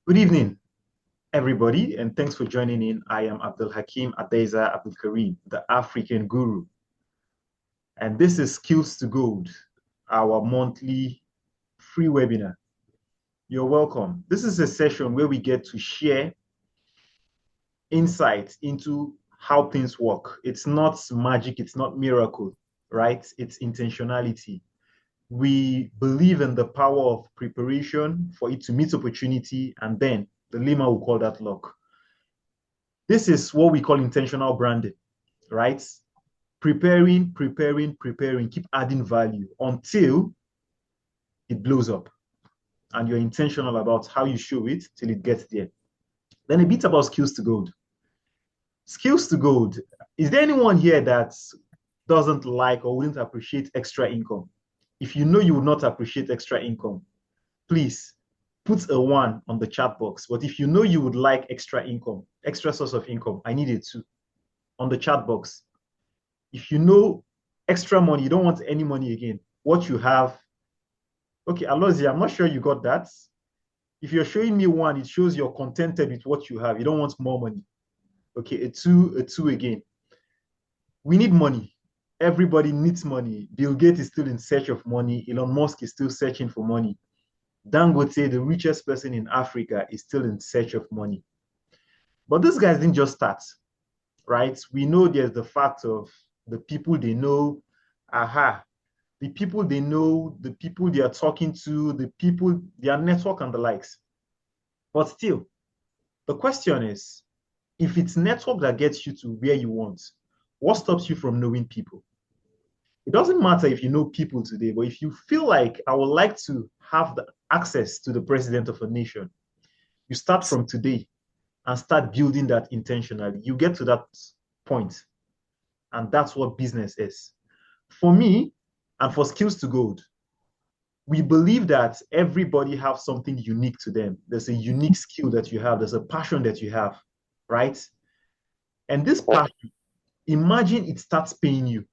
Good evening, everybody, and thanks for joining in. I am Abdul Hakim Adeza Abdul Karim, the African Guru, and this is Skills to Gold, our monthly free webinar. You're welcome. This is a session where we get to share insights into how things work. It's not magic, it's not miracle, right? It's intentionality. We believe in the power of preparation for it to meet opportunity, and then the Lima will call that luck. This is what we call intentional branding, right? Preparing, keep adding value until it blows up. And you're intentional about how you show it till it gets there. Then a bit about skills to gold. Skills to gold. Is there anyone here that doesn't like or wouldn't appreciate extra income? If you know you would not appreciate extra income, please put a 1 on the chat box. But if you know you would like extra income, extra source of income, I need it 2 on the chat box. If you know extra money, you don't want any money again, what you have. Okay, Alozie, I'm not sure you got that. If you're showing me 1, it shows you're contented with what you have. You don't want more money. Okay, a 2 again. We need money. Everybody needs money. Bill Gates is still in search of money. Elon Musk is still searching for money. Dangote, the richest person in Africa, is still in search of money. But these guys didn't just start, right? We know there's the fact of the people they know, the people they know, the people they are talking to, the people, their network and the likes. But still, the question is, if it's network that gets you to where you want, what stops you from knowing people? It doesn't matter if you know people today, but if you feel like I would like to have the access to the president of a nation, you start from today and start building that intentionally. You get to that point, and that's what business is. For me, and for Skills to Gold, we believe that everybody has something unique to them. There's a unique skill that you have. There's a passion that you have, right? And this passion, imagine it starts paying you.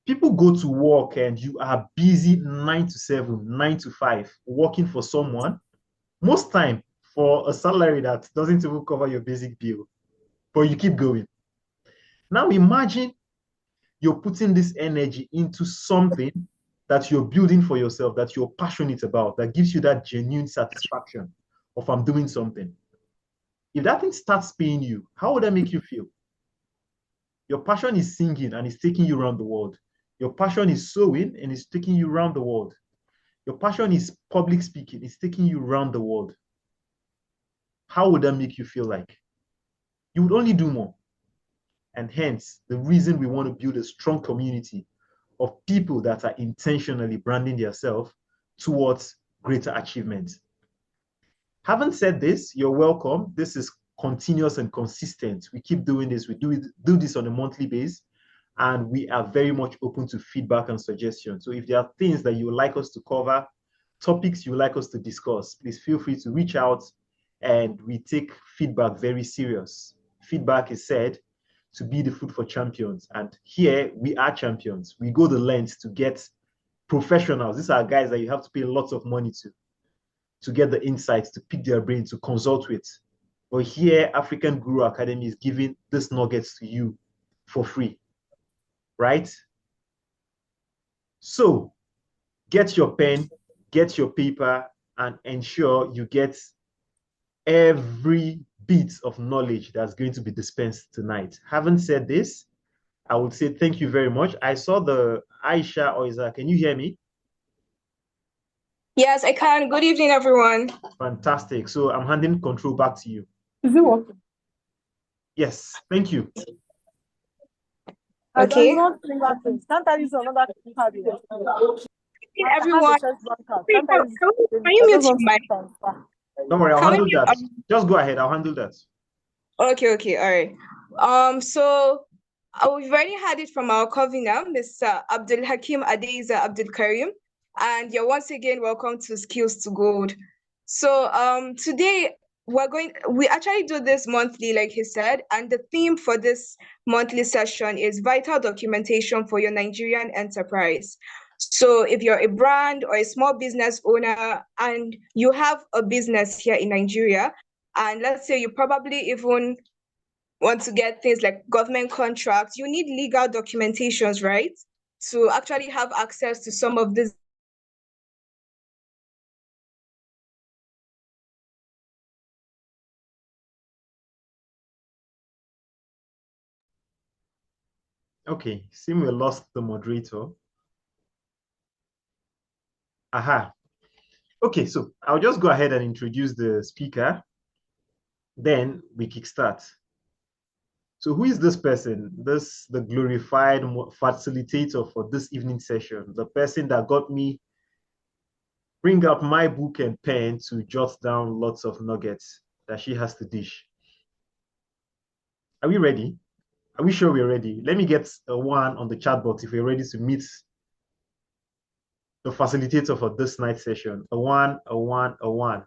People go to work and you are busy 9 to 7, 9 to 5, working for someone, most time for a salary that doesn't even cover your basic bill, but you keep going. Now imagine you're putting this energy into something that you're building for yourself, that you're passionate about, that gives you that genuine satisfaction of I'm doing something. If that thing starts paying you, how would that make you feel? Your passion is singing and it's taking you around the world. Your passion is sewing and it's taking you around the world. Your passion is public speaking, it's taking you around the world. How would that make you feel like? You would only do more. And hence, the reason we want to build a strong community of people that are intentionally branding themselves towards greater achievement. Having said this, you're welcome. This is continuous and consistent. We keep doing this. We do this on a monthly basis, and we are very much open to feedback and suggestions. So if there are things that you would like us to cover, topics you would like us to discuss, please feel free to reach out, and we take feedback very serious. Feedback is said to be the food for champions. And here we are champions. We go the length to get professionals. These are guys that you have to pay lots of money to get the insights, to pick their brain, to consult with. But here, African Guru Academy is giving these nuggets to you for free, right? So get your pen, get your paper, and ensure you get every bit of knowledge that's going to be dispensed tonight. Having said this, I would say thank you very much. I saw the Aisha Oiza. Can you hear me? Yes, I can. Good evening, everyone. Fantastic. So I'm handing control back to you. Is it working? Yes, thank you. Okay. Everyone, can you mute your mic? Don't worry, I'll handle that. Just go ahead. I'll handle that. Okay, all right. So we've already had it from our convener, Mr. Abdul Hakim Adeza Abdul Karim, and you're once again welcome to Skills to Gold. So today we actually do this monthly, like he said, and the theme for this monthly session is vital documentation for your Nigerian enterprise. So if you're a brand or a small business owner and you have a business here in Nigeria, and let's say you probably even want to get things like government contracts, you need legal documentations, right? To actually have access to some of these. Okay, seem we lost the moderator. Aha. Okay, so I'll just go ahead and introduce the speaker. Then we kickstart. So who is this person? The glorified facilitator for this evening session. The person that got me bring out my book and pen to jot down lots of nuggets that she has to dish. Are we ready? Are we sure we're ready? Let me get a 1 on the chat box if we're ready to meet the facilitator for this night session. A 1, a 1, a 1.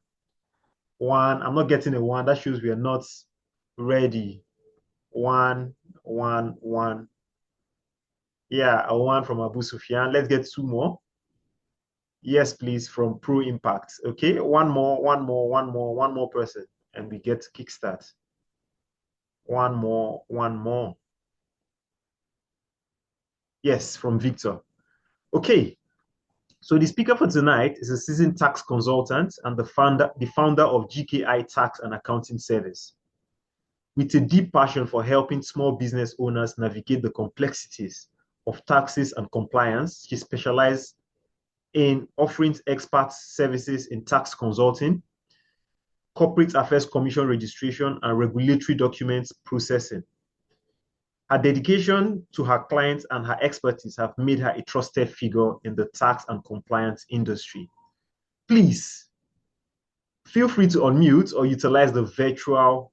1. I'm not getting a 1. That shows we are not ready. 1, 1, 1. Yeah, a 1 from Abu Sufyan. Let's get 2 more. Yes, please, from Pro Impact. Okay, 1 more, 1 more, 1 more, 1 more person, and we get kickstart. 1 more, 1 more. Yes, from Victor. Okay, so the speaker for tonight is a seasoned tax consultant and the founder of GKI Tax and Accounting Service. With a deep passion for helping small business owners navigate the complexities of taxes and compliance, she specializes in offering expert services in tax consulting, corporate affairs commission registration, and regulatory documents processing. Her dedication to her clients and her expertise have made her a trusted figure in the tax and compliance industry. Please feel free to unmute or utilize the virtual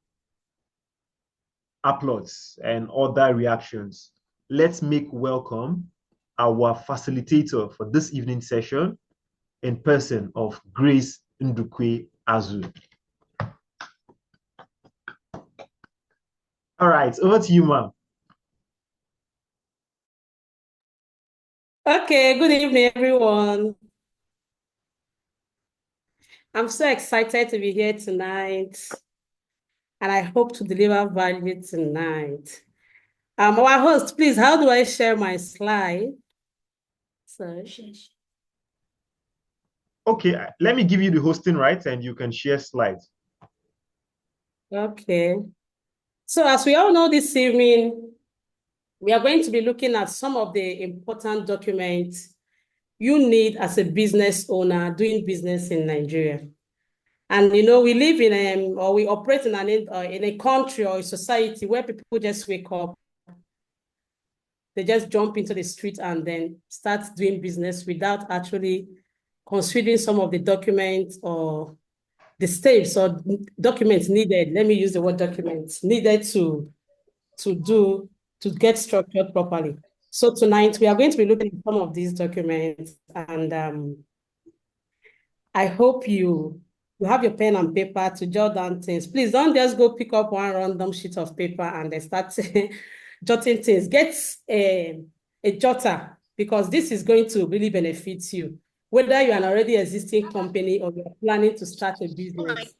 applause and other reactions. Let's make welcome our facilitator for this evening session in person of Grace Ndukwe Azu. All right, over to you, ma'am. Okay, good evening, everyone. I'm so excited to be here tonight, and I hope to deliver value tonight. Our host, please, how do I share my slide? So, Okay, let me give you the hosting rights and you can share slides. okay. So as we all know this evening, we are going to be looking at some of the important documents you need as a business owner doing business in Nigeria. And we live in or we operate in a country or a society where people just wake up, they just jump into the street and then start doing business without actually considering some of the documents or the steps or documents needed. Let me use the word documents needed to get structured properly. So tonight we are going to be looking at some of these documents, and I hope you have your pen and paper to jot down things. Please don't just go pick up one random sheet of paper and then start jotting things. Get a jotter, because this is going to really benefit you, whether you're an already existing company or you're planning to start a business.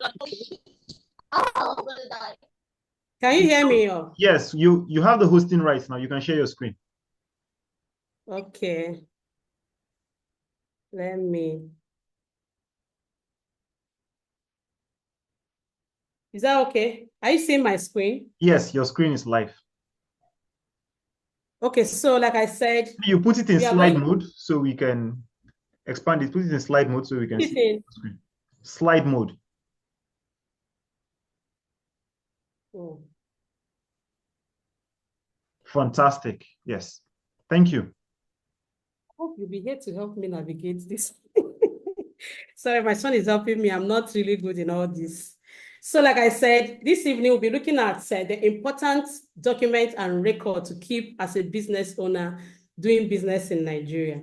Can you hear me? Yes, you have the hosting rights now. You can share your screen. Okay. Let me. Is that okay? Are you seeing my screen? Yes, your screen is live. Okay, so like I said, you put it in slide mode so we can expand it. Put it in slide mode so we can see the screen. Slide mode. Oh. Fantastic. Yes. Thank you. I hope you'll be here to help me navigate this. Sorry, my son is helping me. I'm not really good in all this. So like I said, this evening we'll be looking at the important documents and record to keep as a business owner doing business in Nigeria.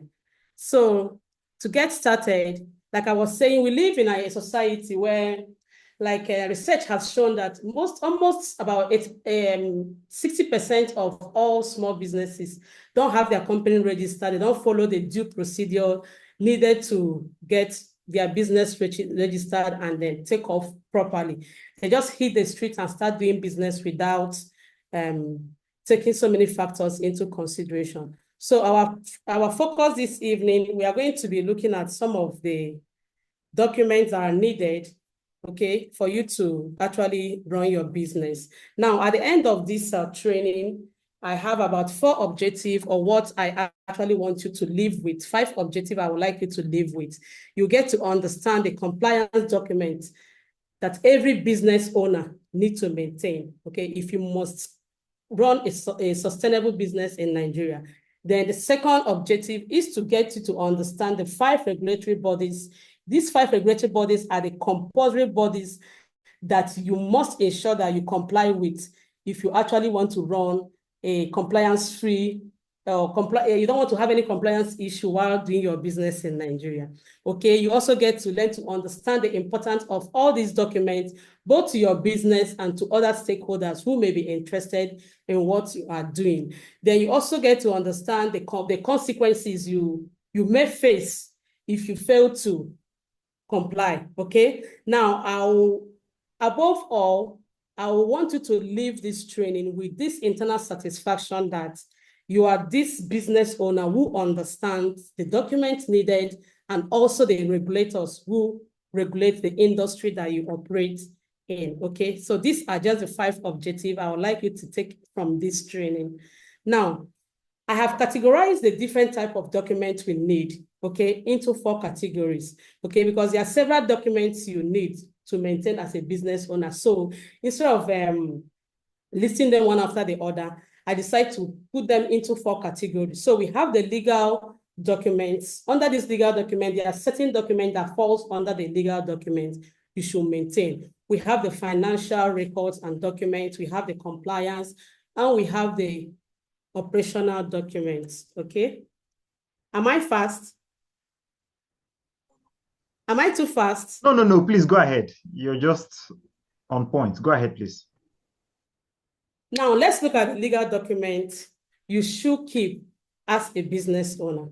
So to get started, like I was saying, we live in a society where research has shown that almost about 60% of all small businesses don't have their company registered. They don't follow the due procedure needed to get their business registered and then take off properly. They just hit the street and start doing business without taking so many factors into consideration. So our focus this evening, we are going to be looking at some of the documents that are needed, okay, for you to actually run your business. Now, at the end of this training, I have about 4 objectives, or what I actually want you to live with. 5 objectives I would like you to live with. You get to understand the compliance documents that every business owner needs to maintain, okay, if you must run a sustainable business in Nigeria. Then the second objective is to get you to understand the 5 regulatory bodies. These 5 regulatory bodies are the compulsory bodies that you must ensure that you comply with if you actually want to run a compliance-free, you don't want to have any compliance issue while doing your business in Nigeria. Okay, you also get to learn to understand the importance of all these documents, both to your business and to other stakeholders who may be interested in what you are doing. Then you also get to understand the consequences you may face if you fail to comply. Okay, now above all, I will want you to leave this training with this internal satisfaction that you are this business owner who understands the documents needed and also the regulators who regulate the industry that you operate in, okay? So these are just the 5 objectives I would like you to take from this training. Now, I have categorized the different type of documents we need, okay, into 4 categories, okay, because there are several documents you need to maintain as a business owner. So instead of listing them one after the other, I decide to put them into 4 categories. So we have the legal documents. Under this legal document, there are certain documents that falls under the legal documents you should maintain. We have the financial records and documents, we have the compliance, and we have the operational documents, okay? Am I fast? Am I too fast? No, please go ahead. You're just on point. Go ahead, please. Now, let's look at the legal document you should keep as a business owner.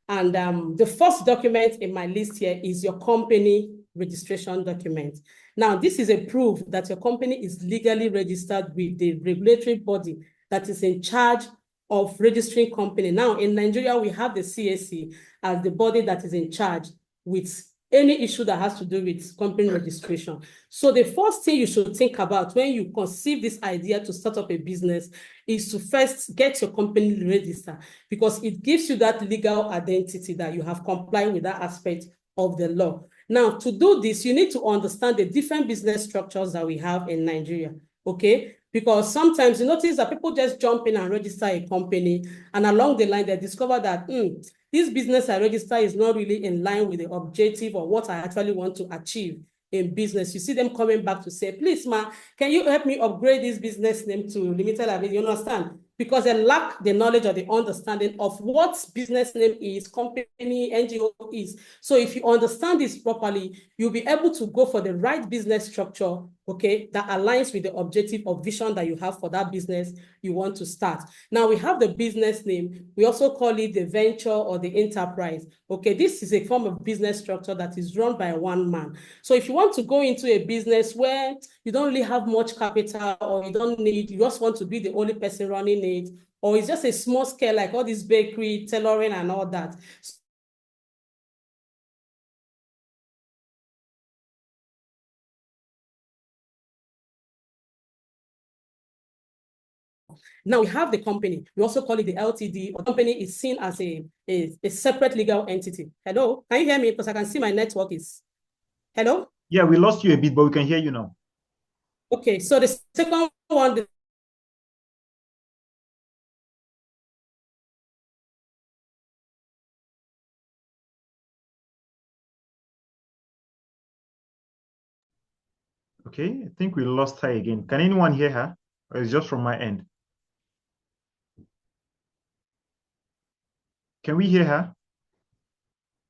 And the first document in my list here is your company registration document. Now, this is a proof that your company is legally registered with the regulatory body that is in charge of registering company. Now, in Nigeria, we have the CAC as the body that is in charge with any issue that has to do with company registration. So the first thing you should think about when you conceive this idea to start up a business is to first get your company registered, because it gives you that legal identity that you have complied with that aspect of the law. Now, to do this, you need to understand the different business structures that we have in Nigeria, okay? Because sometimes you notice that people just jump in and register a company, and along the line, they discover that this business I register is not really in line with the objective or what I actually want to achieve in business. You see them coming back to say, please, ma, can you help me upgrade this business name to limited liability? You understand? Because they lack the knowledge or the understanding of what business name is, company, NGO is. So if you understand this properly, you'll be able to go for the right business structure, okay, that aligns with the objective or vision that you have for that business you want to start. Now, we have the business name. We also call it the venture or the enterprise. Okay, this is a form of business structure that is run by one man. So if you want to go into a business where you don't really have much capital, or you just want to be the only person running it, or it's just a small scale, like all this bakery, tailoring and all that. Now we have the company. We also call it the LTD. The company is seen as a separate legal entity. Hello, can you hear me? Because I can see my network is. Hello? Yeah, we lost you a bit, but we can hear you now. Okay, so the second one. Okay, I think we lost her again. Can anyone hear her? Or is it just from my end? Can we hear her?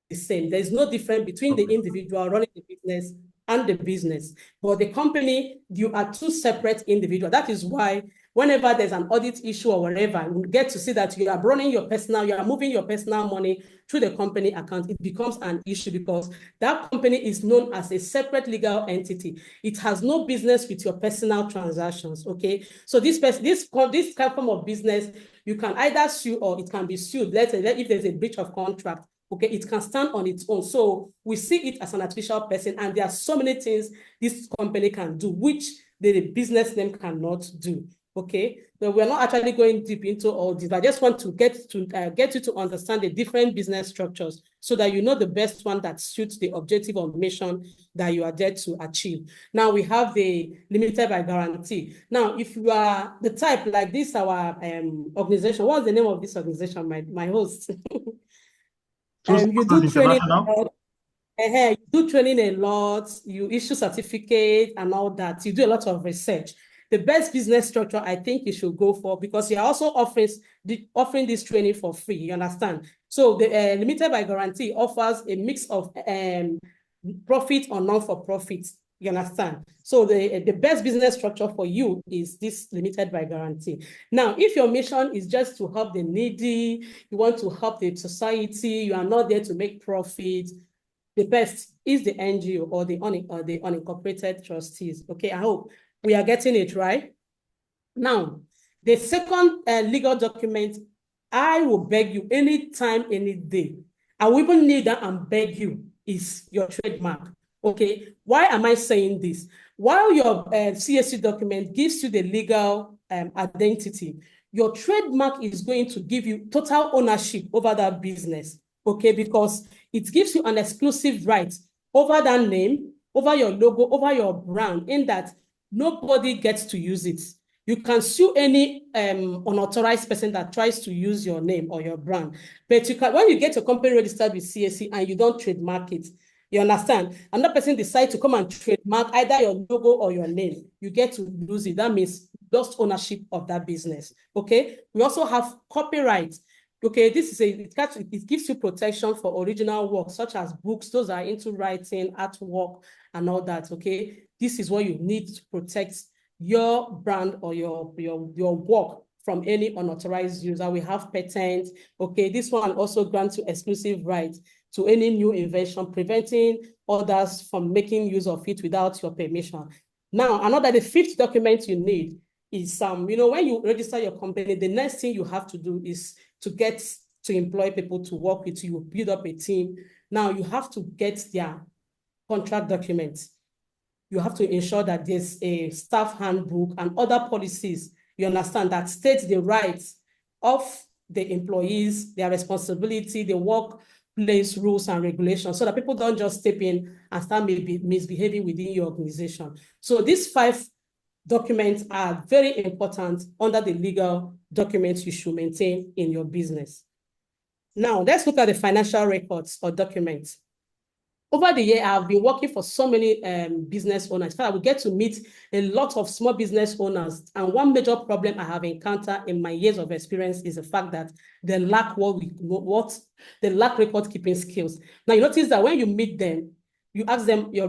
The same. There's no difference between the individual running the business and the business. But the company, you are two separate individuals. That is why whenever there's an audit issue or whatever, you get to see that you are running your personal, you are moving your personal money through the company account. It becomes an issue because that company is known as a separate legal entity. It has no business with your personal transactions, okay? So this form of business, you can either sue or it can be sued. Let's say that if there's a breach of contract, okay, it can stand on its own. So we see it as an artificial person, and there are so many things this company can do, which the business name cannot do. Okay, so we're not actually going deep into all this. I just want to get you to understand the different business structures so that you know the best one that suits the objective or mission that you are there to achieve. Now we have the limited by guarantee. Now, if you are the type like this, our organization, what's the name of this organization, my host? You do training a lot. You do training a lot, you issue certificates and all that. You do a lot of research. The best business structure I think you should go for, because you're also offering this training for free, you understand? So the limited by guarantee offers a mix of profit or non-for-profit, you understand? So the best business structure for you is this limited by guarantee. Now, if your mission is just to help the needy, you want to help the society, you are not there to make profit, the best is the NGO or the unincorporated trustees. Okay, I hope we are getting it right. Now, the second legal document, I will beg you anytime, any day, I will even need that and beg you, is your trademark. Okay, why am I saying this? While your CSC document gives you the legal identity, your trademark is going to give you total ownership over that business. Okay, because it gives you an exclusive right over that name, over your logo, over your brand, in that nobody gets to use it. You can sue any unauthorized person that tries to use your name or your brand. But you can, when you get your company registered with CSC and you don't trademark it, you understand? Another person decides to come and trademark either your logo or your name, you get to lose it. That means lost ownership of that business. Okay. We also have copyright. Okay, this is it gives you protection for original work, such as books. Those are into writing, artwork, and all that. Okay, this is what you need to protect your brand or your work from any unauthorized user. We have patents. Okay, this one also grants you exclusive rights to any new invention, preventing others from making use of it without your permission. Now, the fifth document you need is when you register your company, the next thing you have to do is to get to employ people to work with you, build up a team. Now you have to get their contract documents. You have to ensure that there's a staff handbook and other policies, you understand, that state the rights of the employees, their responsibility, the workplace rules and regulations, so that people don't just step in and start misbehaving within your organization. So these 5 documents are very important under the legal documents you should maintain in your business. Now, let's look at the financial records or documents. Over the year, I've been working for so many business owners. I will get to meet a lot of small business owners. And one major problem I have encountered in my years of experience is the fact that they lack record keeping skills. Now, you notice that when you meet them, you ask them their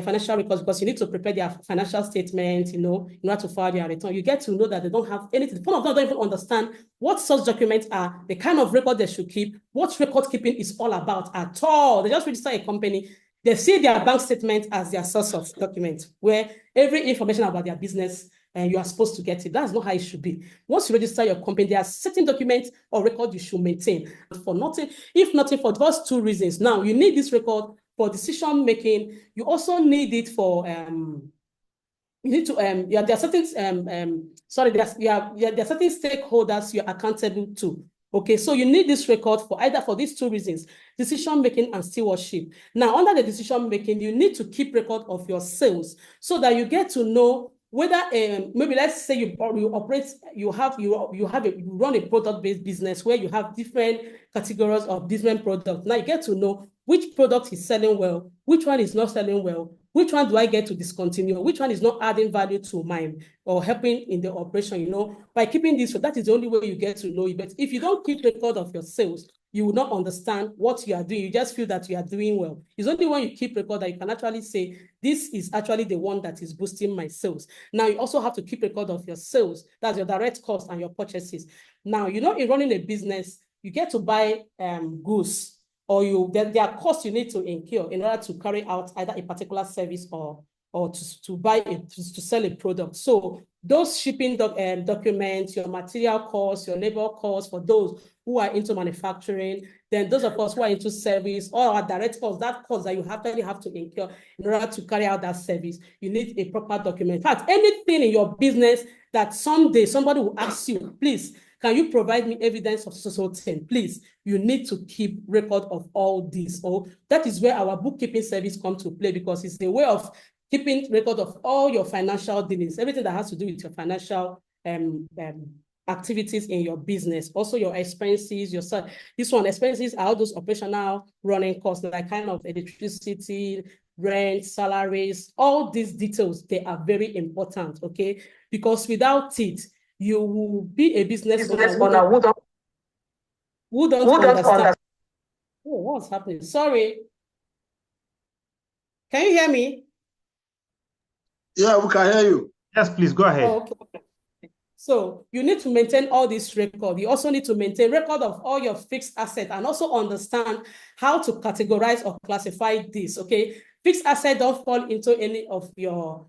financial records, because you need to prepare their financial statement, in order to file their return. You get to know that they don't have anything. Some of them don't even understand what such documents are, the kind of record they should keep, what record keeping is all about at all. They just register a company. They see their bank statement as their source of documents, where every information about their business, you are supposed to get it. That's not how it should be. Once you register your company, there are certain documents or records you should maintain. For nothing, if nothing, for those 2 reasons. Now, you need this record for decision making. You also need it for there are certain stakeholders you're accountable to. Okay, so you need this record for these 2 reasons: decision making and stewardship. Now, under the decision making, you need to keep record of your sales so that you get to know whether maybe let's say you run a product-based business where you have different categories of different products. Now you get to know which product is selling well, which one is not selling well, which one do I get to discontinue, which one is not adding value to mine or helping in the operation. By keeping this, so that is the only way you get to know it. But if you don't keep record of your sales, you will not understand what you are doing. You just feel that you are doing well. It's only when you keep record that you can actually say, this is actually the one that is boosting my sales. Now, you also have to keep record of your sales. That's your direct cost and your purchases. Now, in running a business, you get to buy goods, or there are costs you need to incur in order to carry out either a particular service or to sell a product. So those shipping documents, your material costs, your labor costs for those who are into manufacturing, then those of us who are into service, all our direct costs, that cost that you actually have to incur in order to carry out that service, you need a proper document. In fact, anything in your business that someday somebody will ask you, please, can you provide me evidence of so thing? Please, you need to keep record of all this. Or that is where our bookkeeping service comes to play, because it's a way of keeping record of all your financial dealings, everything that has to do with your financial activities in your business, also your expenses, expenses are all those operational running costs, like kind of electricity, rent, salaries, all these details, they are very important, okay? Because without it, you will be a business owner who don't understand. Oh, what's happening? Sorry. Can you hear me? Yeah, we can hear you. Yes, please go ahead. Oh, okay. So you need to maintain all this record. You also need to maintain record of all your fixed assets and also understand how to categorize or classify this, okay? Fixed asset don't fall into any of your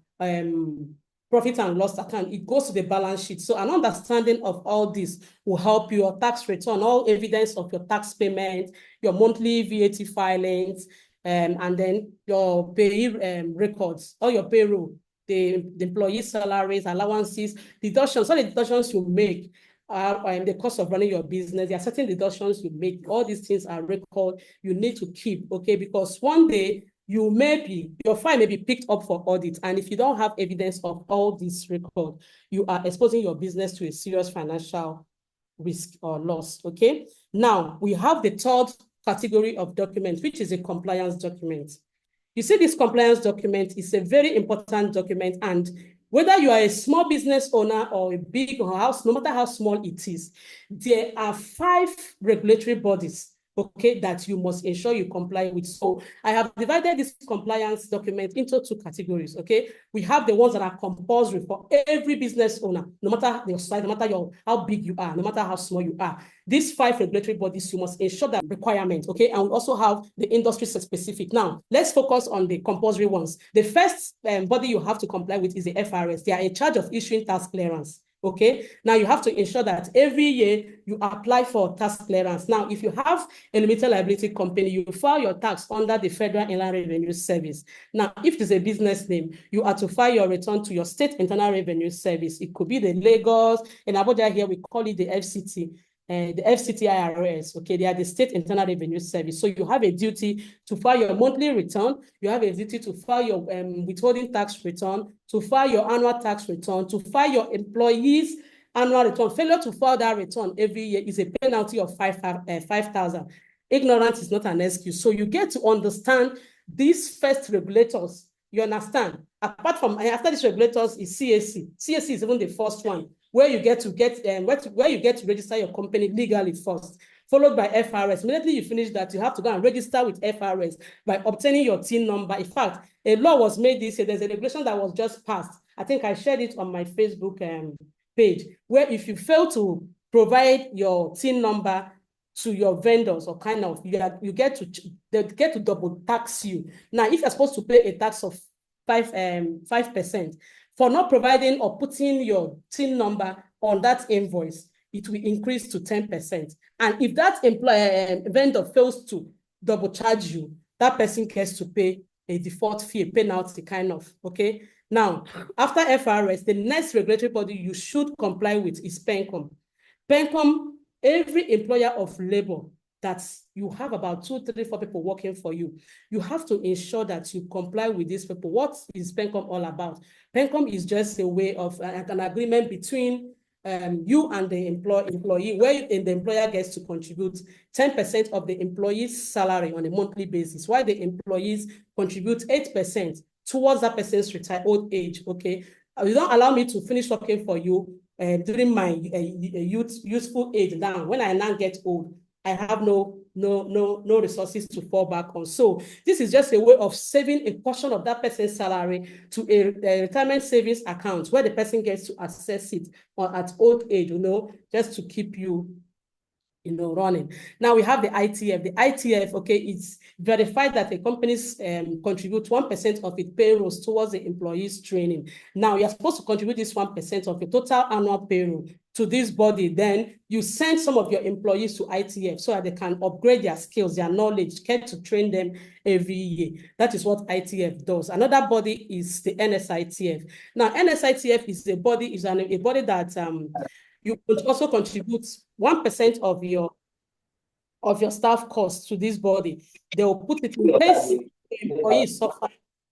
profit and loss account. It goes to the balance sheet. So an understanding of all this will help you. Your tax return, all evidence of your tax payment, your monthly VAT filings, and then your pay records, all your payroll, the employee salaries, allowances, deductions, all the deductions you make are the cost of running your business. There are certain deductions you make. All these things are record you need to keep, okay? Because one day your file may be picked up for audit. And if you don't have evidence of all this record, you are exposing your business to a serious financial risk or loss, okay? Now, we have the third category of documents, which is a compliance document. You see, this compliance document is a very important document, and whether you are a small business owner or a big house, no matter how small it is, there are 5 regulatory bodies, okay, that you must ensure you comply with. So I have divided this compliance document into 2 categories, okay? We have the ones that are compulsory for every business owner, no matter your size, no matter how big you are, no matter how small you are. These 5 regulatory bodies, you must ensure that requirement, okay? And we also have the industry specific. Now, let's focus on the compulsory ones. The first body you have to comply with is the FRS. They are in charge of issuing tax clearance. Okay, now you have to ensure that every year you apply for tax clearance. Now, if you have a limited liability company, you file your tax under the Federal Inland Revenue Service. Now, if it is a business name, you are to file your return to your State Internal Revenue Service. It could be the Lagos, in Abuja here, we call it the FCT. The FCTIRS, okay, they are the State Internal Revenue Service. So you have a duty to file your monthly return. You have a duty to file your withholding tax return, to file your annual tax return, to file your employees' annual return. Failure to file that return every year is a penalty of 5,000. Ignorance is not an excuse. So you get to understand these first regulators. You understand? Apart from, after these regulators is CAC. CAC is even the first one, where you get to register your company legally first, followed by FRS. Immediately you finish that, you have to go and register with FRS by obtaining your TIN number. In fact, a law was made this year. There's a regulation that was just passed. I think I shared it on my Facebook page, where if you fail to provide your TIN number to your vendors, or kind of, they get to double tax you. Now, if you're supposed to pay a tax of 5%, for not providing or putting your TIN number on that invoice, it will increase to 10%. And if that vendor fails to double charge you, that person gets to pay a default fee, a penalty kind of, okay? Now, after FRS, the next regulatory body you should comply with is PENCOM. PENCOM, every employer of labor that you have about 2, 3, 4 people working for you, you have to ensure that you comply with these people. What is PENCOM all about? PENCOM is just a way of an agreement between you and the employee, where the employer gets to contribute 10% of the employee's salary on a monthly basis, while the employees contribute 8% towards that person's retired old age, okay? You don't allow me to finish working for you during my youthful age. Now, when I now get old, I have no resources to fall back on. So this is just a way of saving a portion of that person's salary to a retirement savings account where the person gets to access it or at old age, just to keep you running. Now we have the ITF. The ITF, okay, it's verified that the companies contribute 1% of its payrolls towards the employees' training. Now you're supposed to contribute this 1% of your total annual payroll to this body. Then you send some of your employees to ITF so that they can upgrade their skills, their knowledge, get to train them every year. That is what ITF does. Another body is the NSITF. Now NSITF is a body that you could also contribute 1% of your staff costs to this body. They will put it in case the employee suffer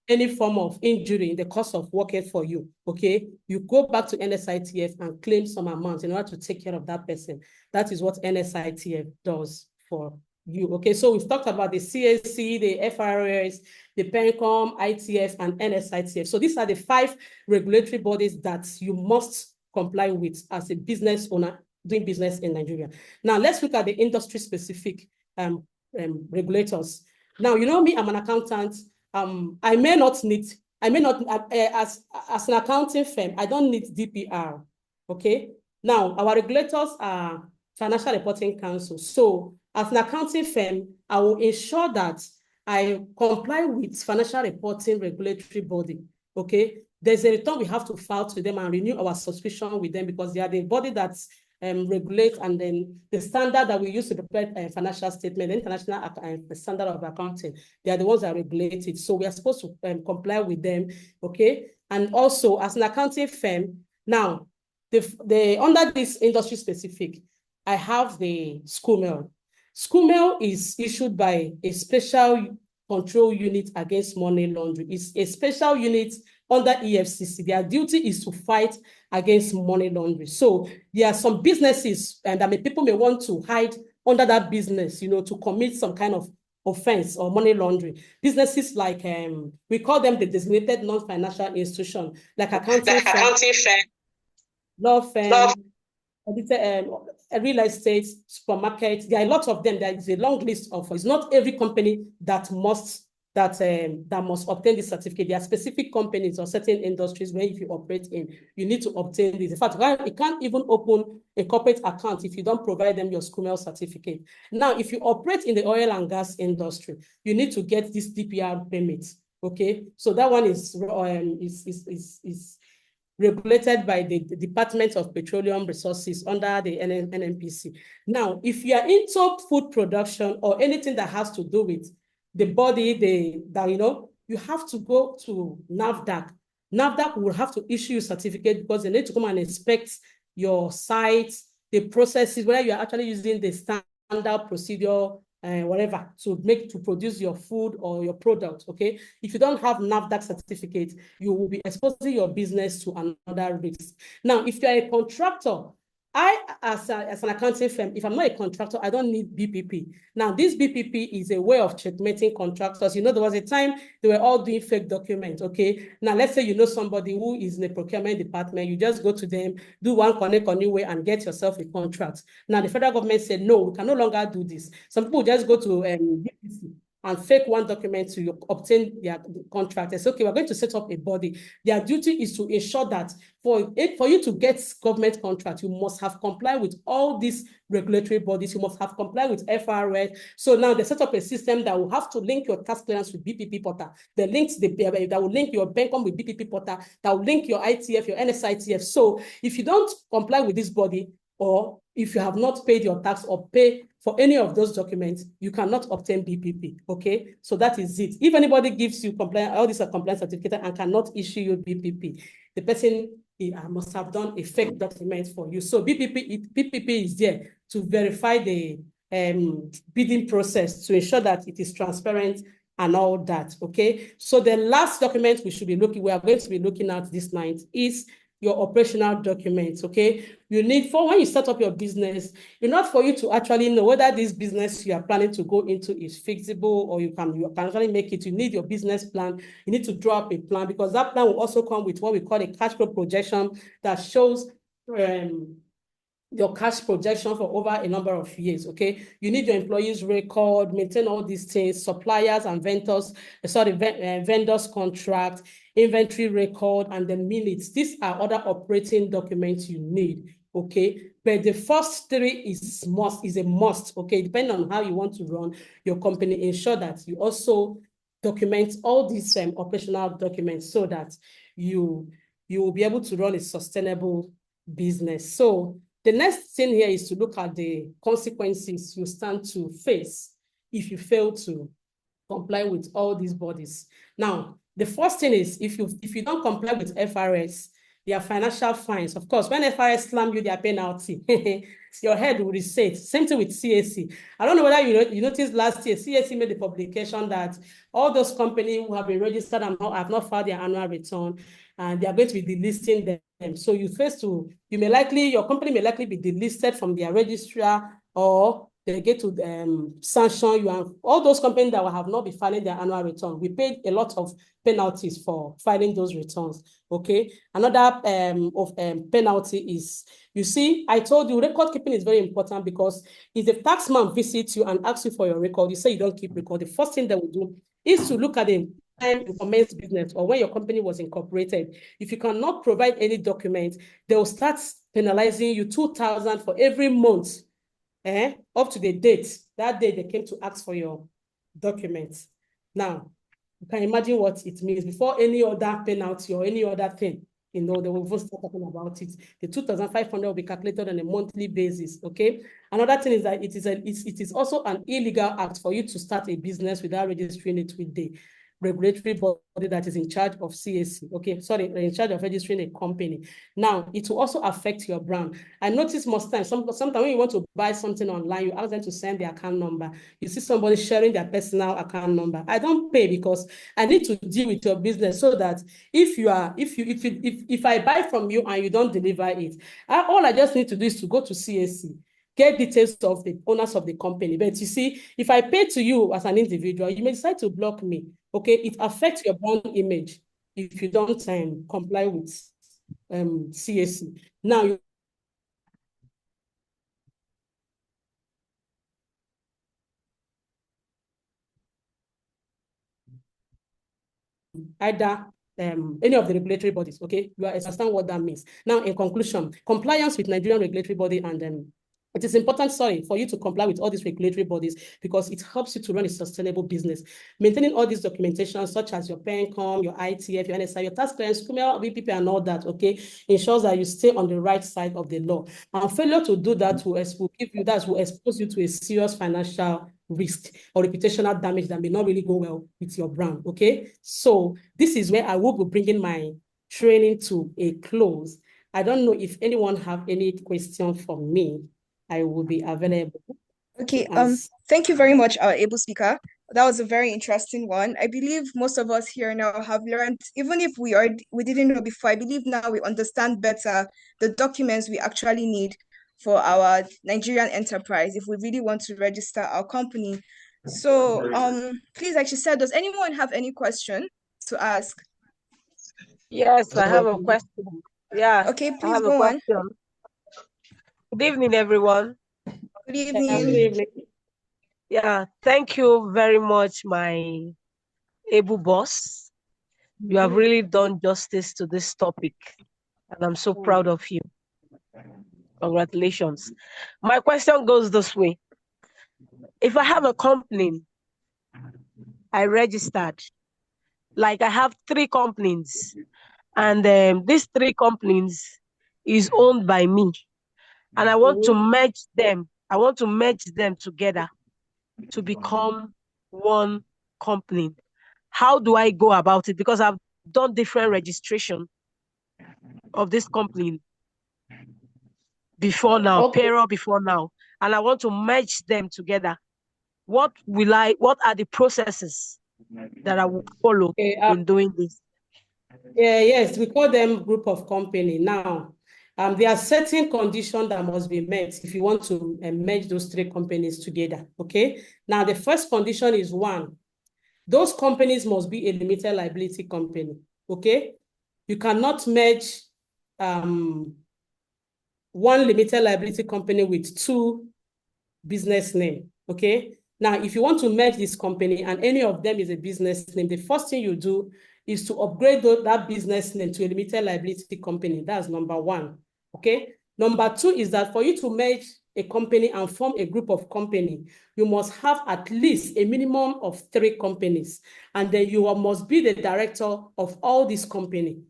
any form of injury in the course of working for you. Okay, you go back to NSITF and claim some amount in order to take care of that person. That is what NSITF does for you. Okay, so we've talked about the CAC, the FRS, the PENCOM, ITF, and NSITF. So these are the 5 regulatory bodies that you must comply with as a business owner doing business in Nigeria. Now, let's look at the industry-specific regulators. Now, me, I'm an accountant. I may not, as an accounting firm, I don't need DPR, okay? Now, our regulators are Financial Reporting Council. So, as an accounting firm, I will ensure that I comply with financial reporting regulatory body, okay? There's a return we have to file to them and renew our subscription with them because they are the body that's regulate, and then the standard that we use to prepare a financial statement, the international standard of accounting, they are the ones that regulate it. So we are supposed to comply with them, okay? And also, as an accounting firm, now, under this industry specific, I have the SCUMEL. SCUMEL is issued by a special control unit against money laundering. It's a special unit under EFCC. Their duty is to fight against money laundering. So there are some businesses and people may want to hide under that business, to commit some kind of offense or money laundering. Businesses like, we call them the designated non-financial institution, like accounting firm, law firm, real estate, supermarket. There are a lot of them. There is a long list of, it's not every company that must obtain this certificate. There are specific companies or certain industries where if you operate in, you need to obtain this. In fact, you can't even open a corporate account if you don't provide them your SCUMEL certificate. Now, if you operate in the oil and gas industry, you need to get this DPR permit. Okay, so that one is regulated by the Department of Petroleum Resources under the NNPC. Now, if you are into food production or anything that has to do with the body, you have to go to NAFDAC. NAFDAC will have to issue you a certificate because they need to come and inspect your sites, the processes, whether you are actually using the standard procedure, whatever, to produce your food or your product, okay? If you don't have NAFDAC certificate, you will be exposing your business to another risk. Now, if you are a contractor, as an accounting firm, if I'm not a contractor, I don't need BPP. Now, this BPP is a way of checkmating contractors. There was a time they were all doing fake documents, okay? Now, let's say you know somebody who is in the procurement department. You just go to them, do one connect on your way and get yourself a contract. Now, the federal government said, no, we can no longer do this. Some people just go to BPC and fake one document to obtain their contract. They say, okay, we're going to set up a body. Their duty is to ensure that for you to get government contract, you must have complied with all these regulatory bodies. You must have complied with FRS. So now they set up a system that will have to link your tax clearance with BPP portal. That will link your PENCOM with BPP portal. That will link your ITF, your NSITF. So if you don't comply with this body, or if you have not paid your tax or pay for any of those documents, you cannot obtain BPP, okay? So that is it. If anybody gives you all these are compliance certificate and cannot issue you BPP, the person must have done a fake document for you. So BPP is there to verify the bidding process to ensure that it is transparent and all that, okay? So the last document we are going to be looking at this night is your operational documents, okay? You need, for when you start up your business, in order for you to actually know whether this business you are planning to go into is feasible or you can actually make it, you need your business plan. You need to draw up a plan because that plan will also come with what we call a cash flow projection that shows your cash projection for over a number of years, okay? You need your employees' record, maintain all these things, suppliers and vendors, vendors contract, inventory record, and the minutes. These are other operating documents you need, okay? But the first three is a must, okay? Depending on how you want to run your company, ensure that you also document all these operational documents so that you will be able to run a sustainable business. So the next thing here is to look at the consequences you stand to face if you fail to comply with all these bodies. Now, the first thing is if you don't comply with FRS, there are financial fines. Of course, when FRS slam you their penalty, your head will reset. Same thing with CAC. I don't know whether you noticed last year, CAC made the publication that all those companies who have been registered and have not filed their annual return, and they are going to be delisting them. So your company may likely be delisted from their registrar, or they get to sanction you. And all those companies that will have not been filing their annual return, we paid a lot of penalties for filing those returns, okay? Another penalty is, you see, I told you record keeping is very important, because if the taxman visits you and asks you for your record, you say you don't keep record, the first thing they will do is to look at the time you commenced business or when your company was incorporated. If you cannot provide any document, they will start penalizing you 2,000 for every month, up to the date, that day they came to ask for your documents. Now, you can imagine what it means. Before any other penalty or any other thing, they will even start talking about it. The 2,500 will be calculated on a monthly basis, okay? Another thing is that it is also an illegal act for you to start a business without registering it with the regulatory body that is in charge of CAC, okay? Sorry, in charge of registering a company. Now, it will also affect your brand. I notice most times, sometimes when you want to buy something online, you ask them to send their account number. You see somebody sharing their personal account number. I don't pay because I need to deal with your business, so that if I buy from you and you don't deliver it, all I just need to do is to go to CAC, get details of the owners of the company. But you see, if I pay to you as an individual, you may decide to block me. Okay, it affects your brand image if you don't comply with CAC. Now, either any of the regulatory bodies, okay? You understand what that means. Now, in conclusion, compliance with Nigerian regulatory body, and it is important, for you to comply with all these regulatory bodies, because it helps you to run a sustainable business. Maintaining all these documentation, such as your PENCOM, your ITF, your NSI, your tax clearance, VPP, and all that, okay, ensures that you stay on the right side of the law. And failure to do that will expose you to a serious financial risk or reputational damage that may not really go well with your brand, okay? So this is where I will be bringing my training to a close. I don't know if anyone have any question for me. I will be available. Okay, thank you very much, our able speaker. That was a very interesting one. I believe most of us here now have learned, even if we didn't know before, I believe now we understand better the documents we actually need for our Nigerian enterprise if we really want to register our company. So please, like she said, does anyone have any question to ask? Yes, I have a question. Yeah. Okay, please go on. Good evening, everyone. Good evening. Good evening. Yeah, thank you very much, my able boss. You have really done justice to this topic, and I'm so proud of you. Congratulations. My question goes this way. If I have a company, I registered, like I have 3 companies, and these 3 companies is owned by me, and I want to merge them. I want to merge them together to become one company. How do I go about it? Because I've done different registration of this company before now, payroll before now, and I want to merge them together. What are the processes that I will follow in doing this? Yes, we call them group of company. Now, there are certain conditions that must be met if you want to merge those 3 companies together, okay? Now, the first condition is 1, those companies must be a limited liability company, okay? You cannot merge one limited liability company with two business name, okay? Now, if you want to merge this company and any of them is a business name, the first thing you do is to upgrade that business name to a limited liability company. That's number one, okay? Number two is that for you to merge a company and form a group of company, you must have at least a minimum of 3 companies, and then you must be the director of all these companies,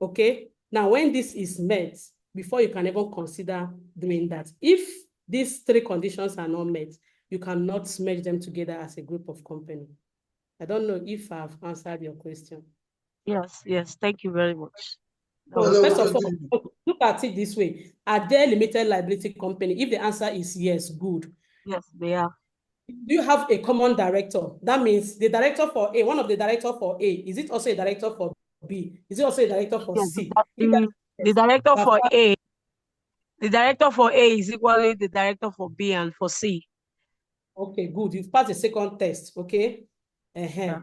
okay? Now, when this is met, before you can even consider doing that, if these 3 conditions are not met, you cannot merge them together as a group of company. I don't know if I've answered your question. Yes, yes. Thank you very much. So first of all, look at it this way. Are they limited liability company? If the answer is yes, good. Yes, they are. Do you have a common director? That means the director for A, one of the director for A, is it also a director for B? Is it also a director for Yes, C? the director for A, the director for A is equally the director for B and for C. Okay, good. You've passed the second test, okay? Yeah.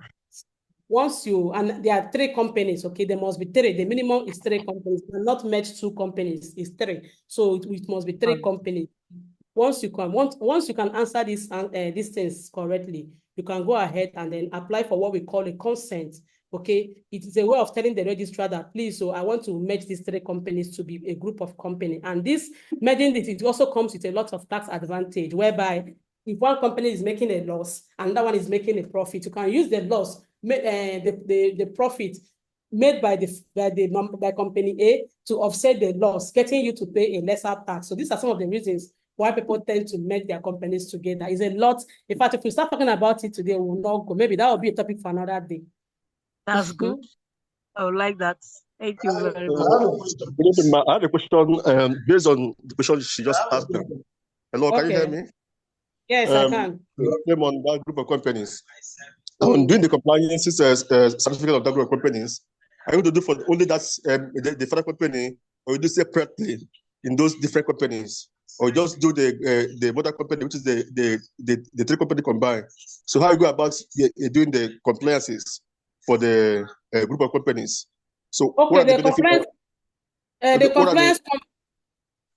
Once you, and there are 3 companies, okay? There must be 3. The minimum is 3 companies. You cannot merge 2 companies. It's 3. So it must be 3 companies. Once you can answer these things correctly, you can go ahead and then apply for what we call a consent. Okay, it is a way of telling the registrar that, please, so I want to merge these 3 companies to be a group of company. And this merging it also comes with a lot of tax advantage, whereby if one company is making a loss and that one is making a profit, you can use the loss, the profit made by company A to offset the loss, getting you to pay a lesser tax. So these are some of the reasons why people tend to merge their companies together. It's a lot. In fact, if we start talking about it today, we will not go. Maybe that will be a topic for another day. That's good. I would like that. Thank you very much. I have a question based on the question she just asked now. Hello, can you hear me? Yes, I can. Name on that group of companies. On doing the compliance certificate of that group of companies, are you going to do for only that the federal company, or you do separately in those different companies, or just do the mother company, which is the 3 company combined? So how you go about doing the compliances for the group of companies? So okay, what are the benefits? The compliance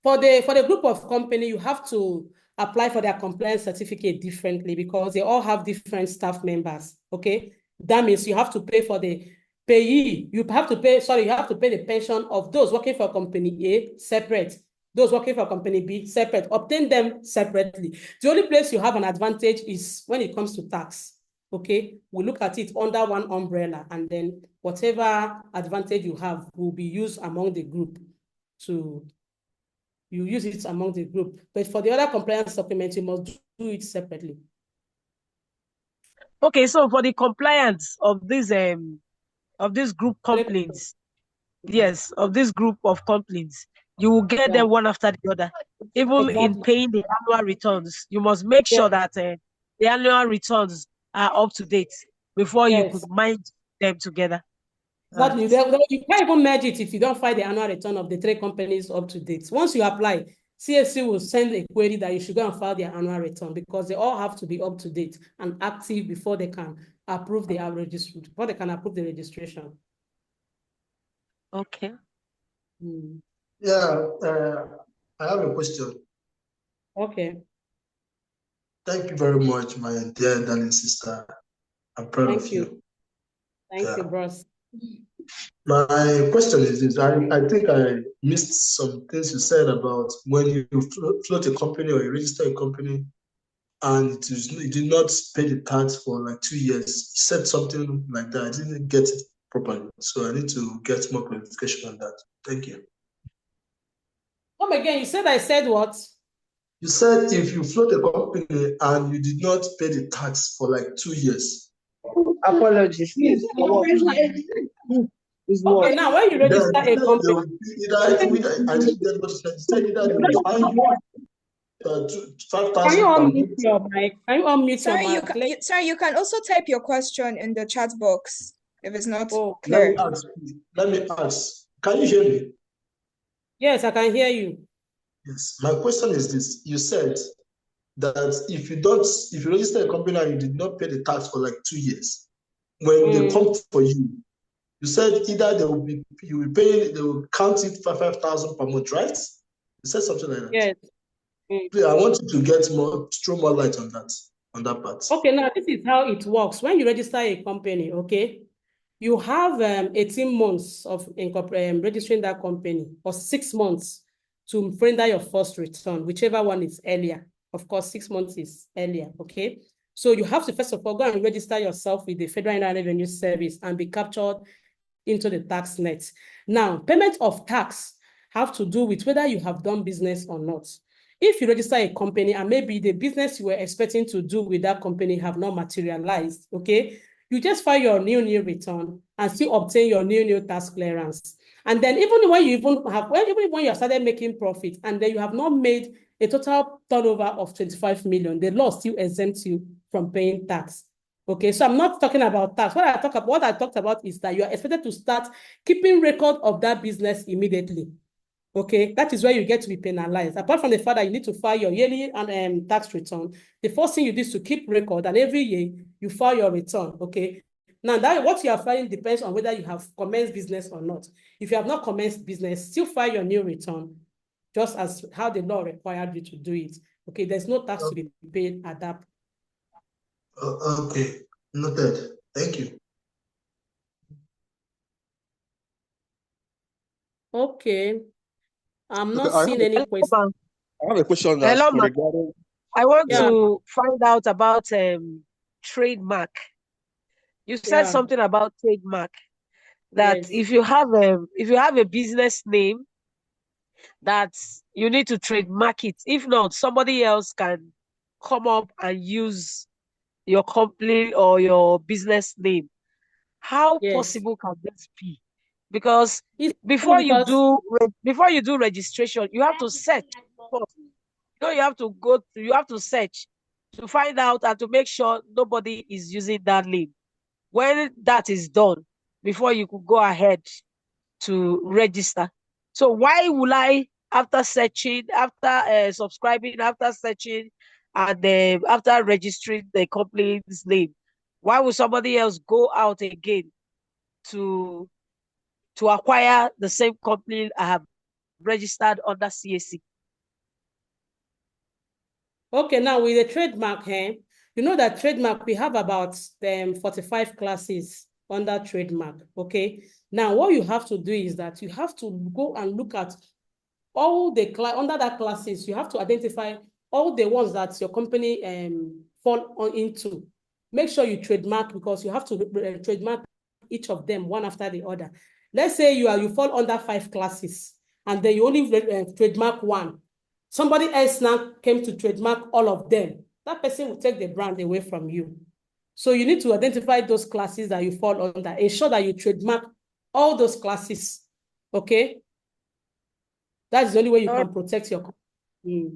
for the group of company, you have to apply for their compliance certificate differently because they all have different staff members. Okay, that means you have to pay for the payee. You have to pay the pension of those working for company A separate. Those working for company B separate. Obtain them separately. The only place you have an advantage is when it comes to tax. Okay, we look at it under one umbrella, and then whatever advantage you have will be used among the group you use it among the group. But for the other compliance documents, you must do it separately. Okay, so for the compliance of this group complaints, yes, of this group of complaints, you will get them one after the other. Even in paying the annual returns, you must make sure that the annual returns are up to date before you could merge them together. Exactly. You can't even merge it if you don't file the annual return of the 3 companies up to date. Once you apply, CSC will send a query that you should go and file their annual return because they all have to be up to date and active before they can approve the registration. Okay. Yeah, I have a question. Okay. Thank you very much, my dear darling sister. I'm proud of you. Thank you, bros. My question is this. I think I missed some things you said about when you float a company or you register a company and you did not pay the tax for like 2 years. You said something like that. I didn't get it properly. So I need to get more clarification on that. Thank you. Come again. You said I said what? You said if you float a company and you did not pay the tax for like 2 years. Apologies. Okay, now when you register a company, I didn't get what you said. You said either they will fine you 5,000. Can you unmute your mic? Can you unmute your mic? Sorry, you can also type your question in the chat box if it's not clear. Let me ask. Can you hear me? Yes, I can hear you. Yes. My question is this. You said that if you register a company and you did not pay the tax for like 2 years, when they come for you, you said either they will count it for 5,000 per month, right? You said something like that. Yes. Mm. Please, I want you to throw more light on that part. Okay, now this is how it works. When you register a company, okay, you have 18 months of registering that company, or 6 months to render your first return, whichever one is earlier. Of course, 6 months is earlier, okay? So you have to first of all go and register yourself with the Federal Inland Revenue Service and be captured into the tax net. Now, payment of tax have to do with whether you have done business or not. If you register a company and maybe the business you were expecting to do with that company have not materialized, okay, you just file your new return and still obtain your new tax clearance. And then even when you even when you have started making profit and then you have not made a total turnover of 25 million, the law still exempts you from paying tax. Okay, so I'm not talking about tax. What I talked about is that you are expected to start keeping record of that business immediately. Okay, that is where you get to be penalized. Apart from the fact that you need to file your yearly tax return, the first thing you do is to keep record, and every year you file your return. Okay, now that what you are filing depends on whether you have commenced business or not. If you have not commenced business, still file your new return, just as how the law required you to do it. Okay, there's no tax to be paid at that. Okay, noted. Thank you. Okay, I'm not I seeing any question. have a question Hello, regarding. I want Yeah. to find out about trademark. You said something about trademark, that Yes. if you have a business name, that you need to trademark it. If not, somebody else can come up and use your company or your business name. How Yes. possible can this be? Because It's before you because do registration, you have to search first. You have to search to find out and to make sure nobody is using that name. When that is done, before you could go ahead to register. So why will I, after searching, after subscribing, after searching, and after registering the company's name, why will somebody else go out again to acquire the same company I have registered under CAC? okay, now with the trademark, you know that trademark, we have about 45 classes under trademark, okay? Now, what you have to do is that you have to go and look at all the under that classes. You have to identify all the ones that your company fall into. Make sure you trademark, because you have to trademark each of them one after the other. Let's say you fall under 5 classes and then you only trademark one. Somebody else now came to trademark all of them. That person will take the brand away from you. So you need to identify those classes that you fall under. Ensure that you trademark all those classes. Okay? That's the only way you can protect your company.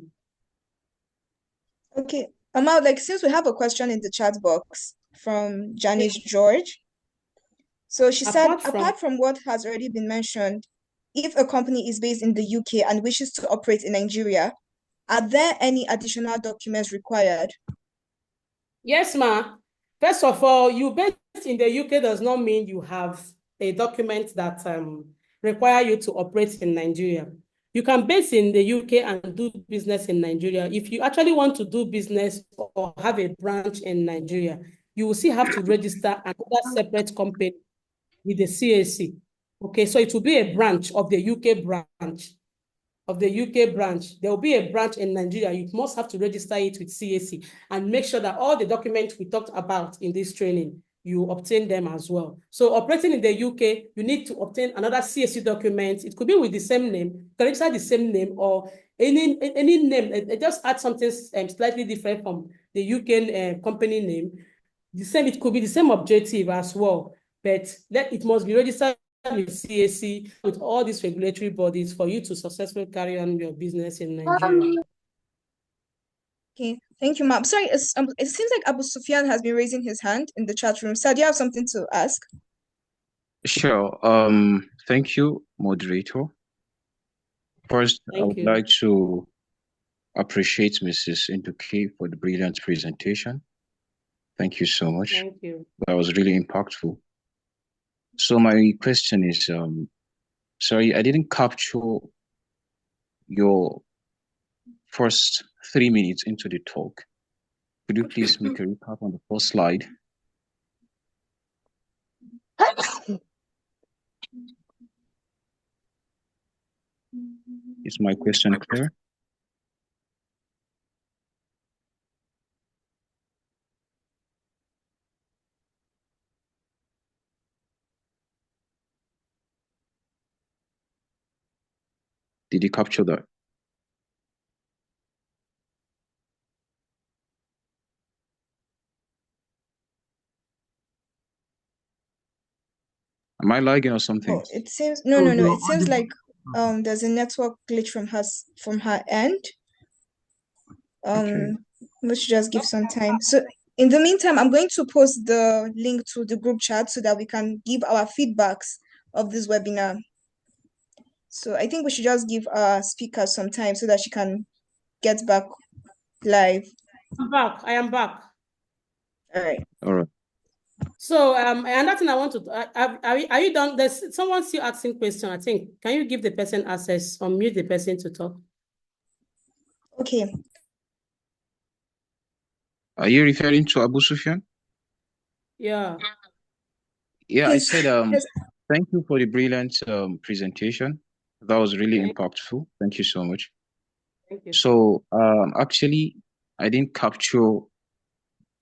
Okay. Amal, like, since we have a question in the chat box from Janice George. So she said, apart from what has already been mentioned, if a company is based in the UK and wishes to operate in Nigeria, are there any additional documents required? Yes, ma. First of all, you based in the UK does not mean you have a document that require you to operate in Nigeria. You can base in the UK and do business in Nigeria. If you actually want to do business or have a branch in Nigeria, you will still have to register another separate company with the CAC. Okay, so it will be a branch of the UK branch. There will be a branch in Nigeria. You must have to register it with CAC and make sure that all the documents we talked about in this training, you obtain them as well. So operating in the UK, you need to obtain another CAC document. It could be with the same name, you can register the same name, or any name. Just add something slightly different from the UK company name. It could be the same objective as well, but it must be registered with CAC, with all these regulatory bodies, for you to successfully carry on your business in Nigeria. Okay, thank you, ma'am. Sorry, it seems like Abu Sufyan has been raising his hand in the chat room. Sir, do you have something to ask? Sure. Thank you, moderator. First, I would like to appreciate Mrs. Induki for the brilliant presentation. Thank you so much. Thank you. That was really impactful. So my question is, sorry, I didn't capture your first 3 minutes into the talk. Could you please make a recap on the first slide? Is my question clear? Did you capture that? Am I lagging or something? Oh, it seems no. It seems like there's a network glitch from her end. Okay. We should just give some time. So in the meantime, I'm going to post the link to the group chat so that we can give our feedbacks of this webinar. So I think we should just give our speaker some time so that she can get back live. I'm back. I am back. All right. All right. So another thing I want to are you done? There's someone still asking question. I think, can you give the person access or mute the person to talk? Okay. Are you referring to Abu Sufyan? Yeah. Yeah, Please. I said thank you for the brilliant presentation. That was really impactful. Thank you so much. Thank you. So actually, I didn't capture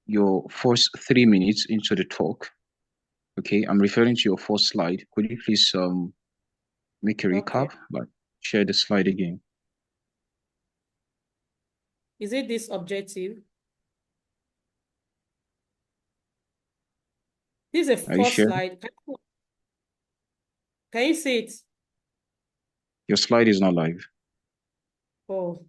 your first 3 minutes into the talk. Okay, I'm referring to your first slide. Could you please make a recap, but share the slide again? Is it this objective? This is a first slide. Can you see it? Your slide is not live. Oh.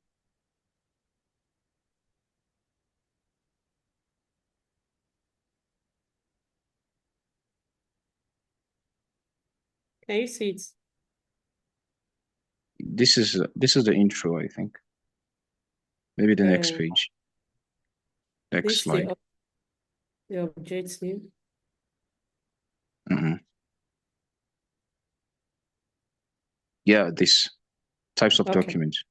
Can you see it? This is the intro, I think. Maybe the next page. Next slide. The objective. Yeah, this types of documents.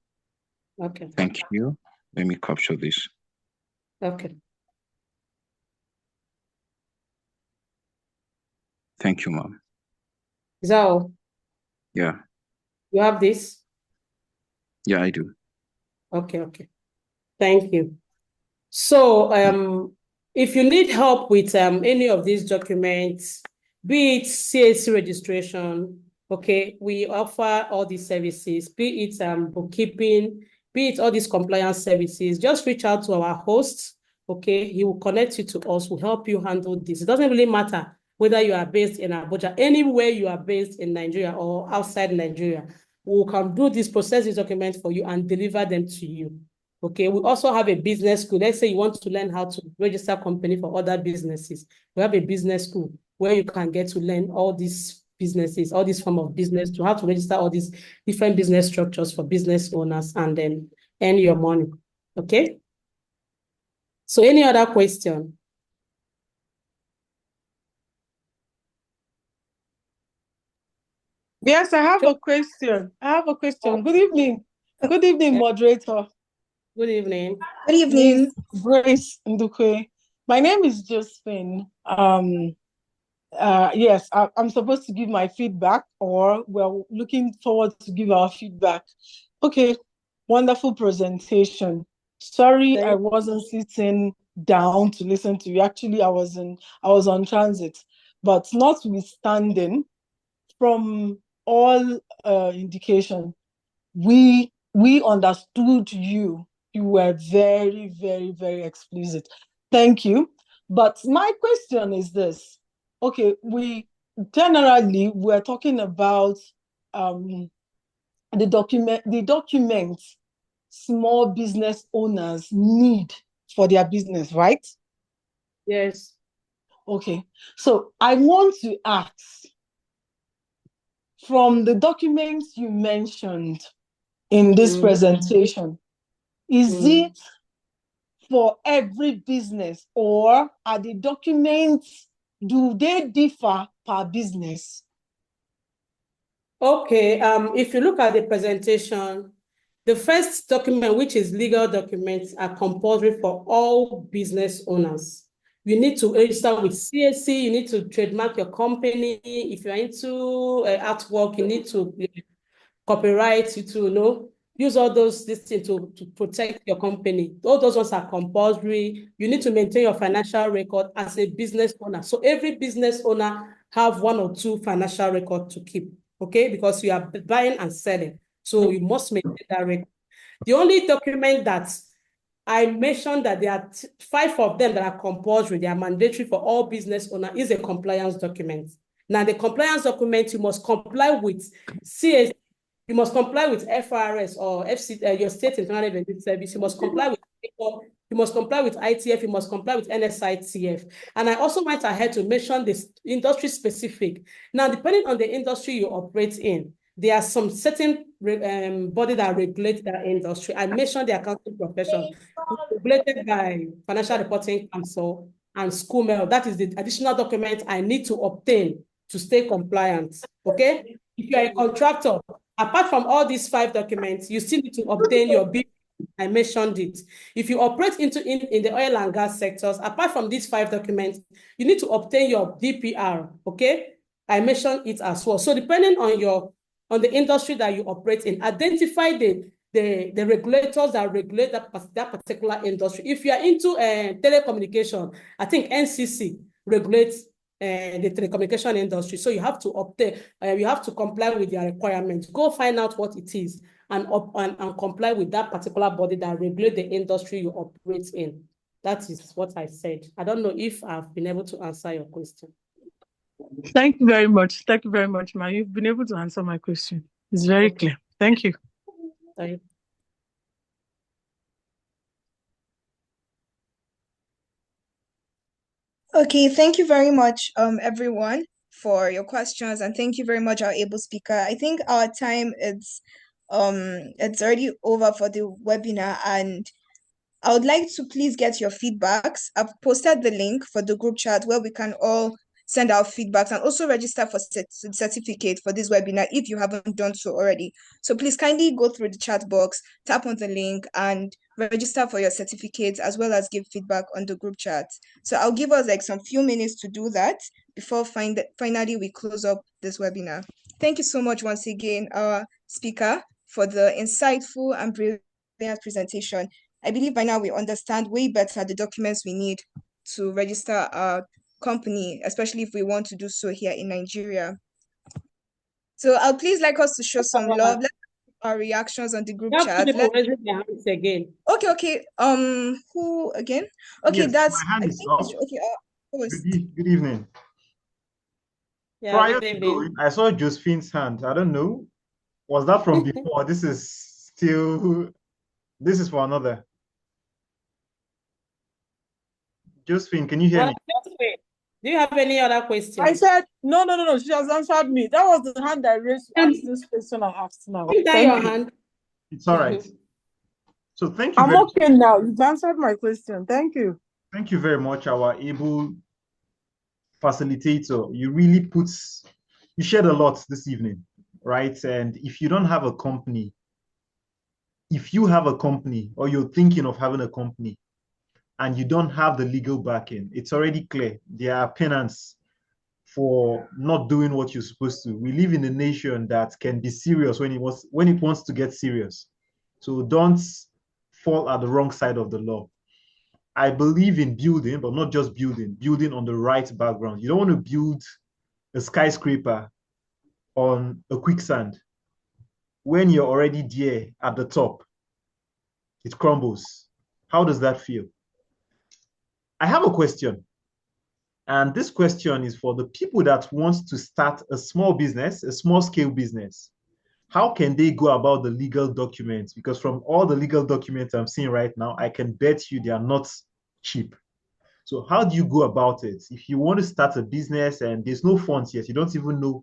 Okay. Thank you. Let me capture this. Okay. Thank you, ma'am. Is that all? Yeah. You have this? Yeah, I do. Okay. Thank you. So if you need help with any of these documents, be it CAC registration, okay, we offer all these services, be it bookkeeping, be it all these compliance services, just reach out to our host, okay? He will connect you to us, will help you handle this. It doesn't really matter whether you are based in Abuja, anywhere you are based in Nigeria or outside Nigeria, we can do this, process these documents for you and deliver them to you. Okay, we also have a business school. Let's say you want to learn how to register company for other businesses. We have a business school where you can get to learn all these businesses, all these form of business, to how to register all these different business structures for business owners and then earn your money. Okay. So any other question? Yes, I have a question. Good evening. Good evening, moderator. Good evening. Good evening. Ms. Grace Ndukwe. My name is Josephine. Yes, I'm supposed to give my feedback, or we're looking forward to give our feedback. Okay, wonderful presentation. Sorry, I wasn't sitting down to listen to you. Actually, I was on transit, but notwithstanding, from all indication, we understood you. You were very, very, very explicit. Thank you. But my question is this. Okay, we're talking about the documents small business owners need for their business, right? Yes. Okay, so I want to ask, from the documents you mentioned in this presentation, is it for every business, or are the documents, do they differ per business? Okay, if you look at the presentation, The first document, which is legal documents, are compulsory for all business owners. You need to register with CAC, you need to trademark your company. If you're into artwork, you need to copyright, you to use all those things to protect your company. All those ones are compulsory. You need to maintain your financial record as a business owner. So every business owner have 1 or 2 financial records to keep, okay? Because you are buying and selling. So you must maintain that record. The only document that I mentioned that there are 5 of them that are compulsory, they are mandatory for all business owners, is a compliance document. Now, the compliance document, you must comply with CAC, you must comply with FRS or FC, your state internal revenue service. You must comply with you must comply with ITF, you must comply with NSITF. And I also went ahead to mention this industry specific. Now, depending on the industry you operate in, there are some certain body that regulate that industry. I mentioned the accounting profession, regulated by Financial Reporting Council and SchoolMail. That is the additional document I need to obtain to stay compliant, okay? If you're a contractor, apart from all these 5 documents, you still need to obtain your BP. I mentioned it. If you operate in the oil and gas sectors, apart from these 5 documents, you need to obtain your DPR, okay? I mentioned it as well. So depending on the industry that you operate in, identify the regulators that regulate that particular industry. If you are into telecommunication, I think NCC regulates the telecommunication industry. So you have to obtain, you have to comply with their requirements. Go find out what it is and comply with that particular body that regulates the industry you operate in. That is what I said. I don't know if I've been able to answer your question. Thank you very much. Thank you very much, Ma. You've been able to answer my question. It's very clear. Thank you. Thank you. Okay, thank you very much, everyone, for your questions, and thank you very much, our able speaker. I think our time is it's already over for the webinar, and I would like to please get your feedbacks. I've posted the link for the group chat where we can all send our feedbacks and also register for certificate for this webinar if you haven't done so already. So please kindly go through the chat box, tap on the link, and register for your certificates as well as give feedback on the group chat. So I'll give us like some few minutes to do that before finally we close up this webinar. Thank you so much once again, our speaker, for the insightful and brilliant presentation. I believe by now we understand way better the documents we need to register our company, especially if we want to do so here in Nigeria. So I'll please like us to show some love. Let's our reactions on the group chat. Again. Okay. Who again? Okay, yes, that's my hand is up. Okay. Good evening. Yeah, Prior good to evening. going, I saw Josephine's hand. I don't know. Was that from before? This is for another. Josephine, can you hear me? Do you have any other questions? I said, no. She has answered me. That was the hand I raised to ask this question I asked now. Thank you. Hand. It's all right. So thank you. I'm okay now. You've answered my question. Thank you. Thank you very much, our able facilitator. You shared a lot this evening, right? And if you don't have a company, if you have a company or you're thinking of having a company and you don't have the legal backing, it's already clear there are penalties for not doing what you're supposed to. We live in a nation that can be serious when it wants to get serious. So don't fall at the wrong side of the law. I believe in building, but not just building on the right background. You don't want to build a skyscraper on a quicksand. When you're already there at the top, it crumbles. How does that feel? I have a question. And this question is for the people that want to start a small business, a small scale business. How can they go about the legal documents? Because from all the legal documents I'm seeing right now, I can bet you they are not cheap. So how do you go about it? If you want to start a business and there's no funds yet, you don't even know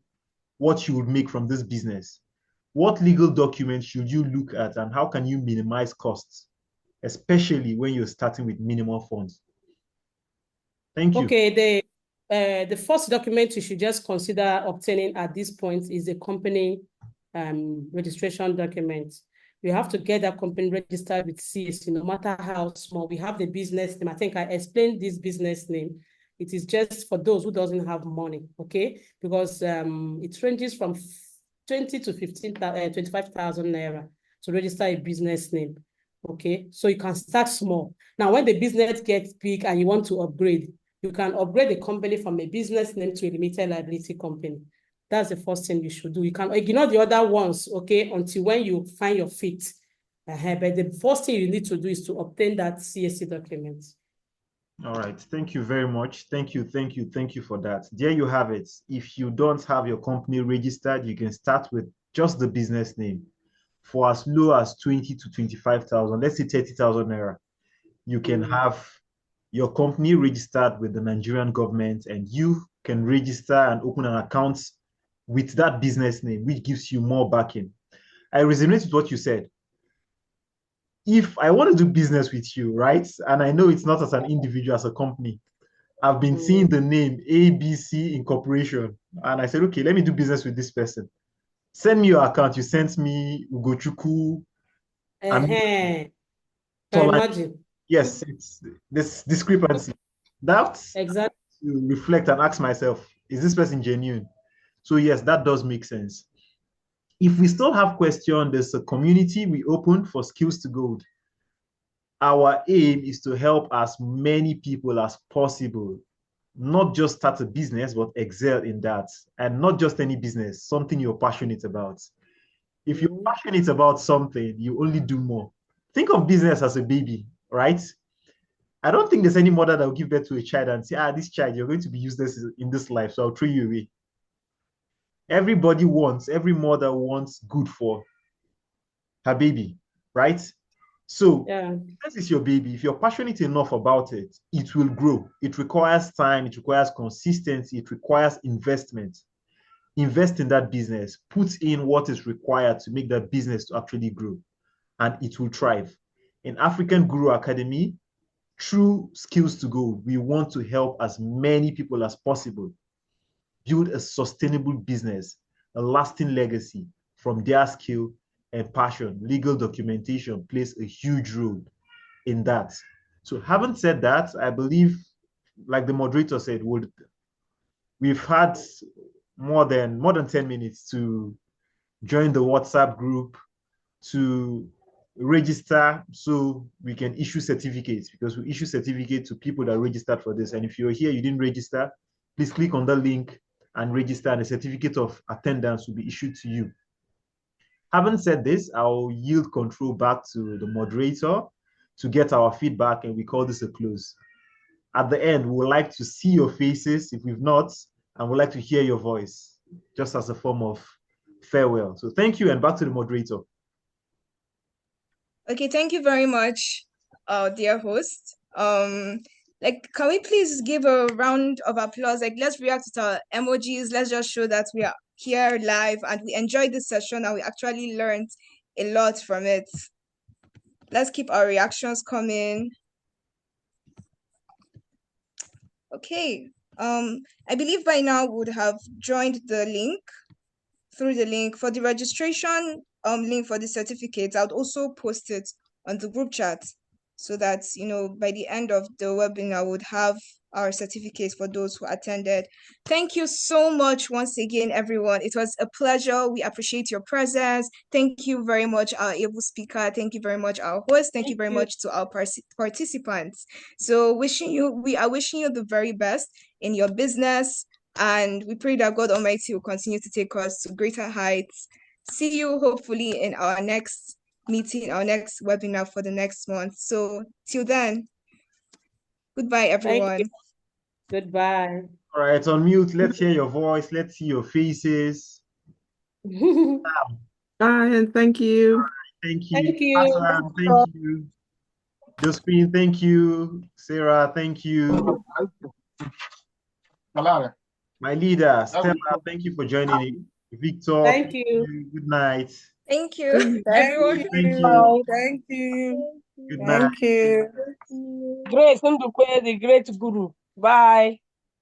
what you would make from this business. What legal documents should you look at and how can you minimize costs, especially when you're starting with minimal funds? Thank you. Okay, the first document you should just consider obtaining at this point is the company registration document. You have to get that company registered with CAC, no matter how small. We have the business name. I think I explained this business name. It is just for those who doesn't have money, okay? Because it ranges from 20 to 25,000 naira to register a business name, okay? So you can start small. Now, when the business gets big and you want to upgrade, you can upgrade the company from a business name to a limited liability company. That's the first thing you should do. You can ignore the other ones, okay, until when you find your feet. But the first thing you need to do is to obtain that CAC document. All right. Thank you very much. Thank you for that. There you have it. If you don't have your company registered, you can start with just the business name for as low as 20 to 25,000, let's say 30,000 naira. You can have your company registered with the Nigerian government, and you can register and open an account with that business name, which gives you more backing. I resonate with what you said. If I want to do business with you, right, and I know it's not as an individual, as a company, I've been seeing the name ABC Incorporation, and I said, okay, let me do business with this person. Send me your account. You sent me Ugochukwu. Imagine. Yes, it's this discrepancy. That's exactly to reflect and ask myself, is this person genuine? So yes, that does make sense. If we still have questions, there's a community we opened for Skills to Gold. Our aim is to help as many people as possible, not just start a business, but excel in that. And not just any business, something you're passionate about. If you're passionate about something, you only do more. Think of business as a baby, right? I don't think there's any mother that will give birth to a child and say, this child, you're going to be useless in this life, so I'll throw you away. Every mother wants good for her baby, right? So this is your baby. If you're passionate enough about it, it will grow. It requires time, it requires consistency, it requires investment. Invest in that business, put in what is required to make that business to actually grow, and it will thrive. In African Guru Academy, through Skills to Gold, we want to help as many people as possible build a sustainable business, a lasting legacy from their skill and passion. Legal documentation plays a huge role in that. So having said that, I believe, like the moderator said, we've had more than 10 minutes to join the WhatsApp group, to register so we can issue certificates, because we issue certificates to people that registered for this. And if you're here, you didn't register, please click on the link and register, and a certificate of attendance will be issued to you. Having said this, I'll yield control back to the moderator to get our feedback, and we call this a close. At the end, we would like to see your faces if we've not, and we'd like to hear your voice, just as a form of farewell. So thank you, and back to the moderator. Okay, thank you very much, dear host. Can we please give a round of applause? Let's react to our emojis. Let's just show that we are here live and we enjoyed this session and we actually learned a lot from it. Let's keep our reactions coming. Okay. I believe by now we would have joined the link. Through the link for the registration link for the certificates. I would also post it on the group chat so that, by the end of the webinar, we would have our certificates for those who attended. Thank you so much once again, everyone. It was a pleasure. We appreciate your presence. Thank you very much, our able speaker. Thank you very much, our host. Thank you very much to our participants. So we are wishing you the very best in your business. And we pray that God Almighty will continue to take us to greater heights. See you hopefully in our next meeting, our next webinar for the next month. So till then, goodbye, everyone. Goodbye. All right, unmute. Let's hear your voice. Let's see your faces. Bye, and thank you. Thank you. Thank you. Hassan, thank you. Josephine, thank you. Sarah, thank you. My leader, Stella, thank you for joining in. Victor, thank you. Good night. Thank you, everyone. Thank you. Thank you. Good night. Thank you. Grace, the great guru. Bye.